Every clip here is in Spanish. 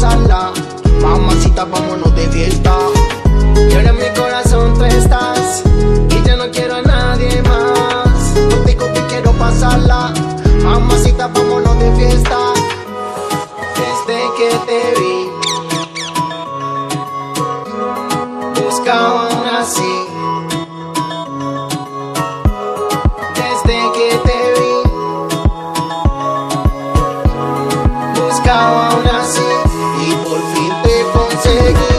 pasarla. Mamacita, vámonos de fiesta. Y ahora en mi corazón tú estás y ya no quiero a nadie más. Contigo que quiero pasarla. Mamacita, vámonos de fiesta. Desde que te vi buscaba una así. Desde que te vi buscaba una así y por fin te conseguí.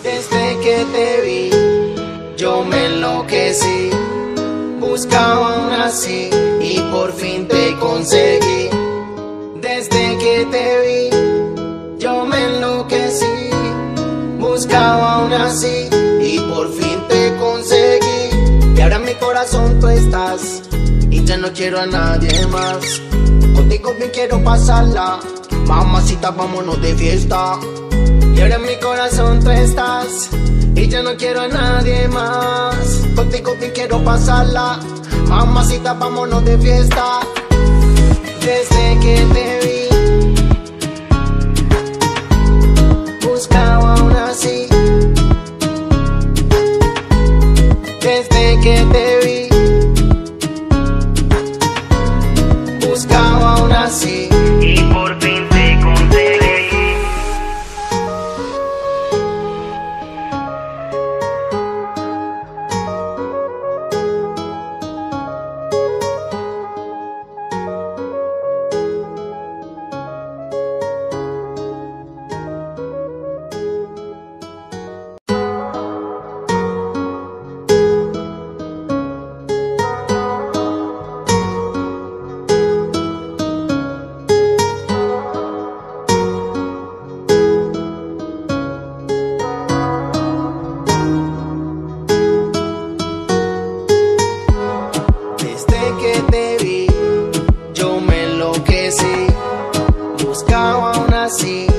Desde que te vi, yo me enloquecí. Buscaba una así y por fin te conseguí. Desde que te vi, yo me enloquecí. Buscaba una así y por fin te conseguí. Y ahora en mi corazón tú estás y ya no quiero a nadie más. Contigo bien quiero pasarla. Mamacita, vámonos de fiesta. Y ahora en mi corazón tú estás y ya no quiero a nadie más. Contigo bien quiero pasarla. Mamacita, vámonos de fiesta. Desde que te vi buscaba una así. Desde que te vi buscaba una así y por fin te conseguí. Desde que te vi, yo me enloquecí. Buscaba una así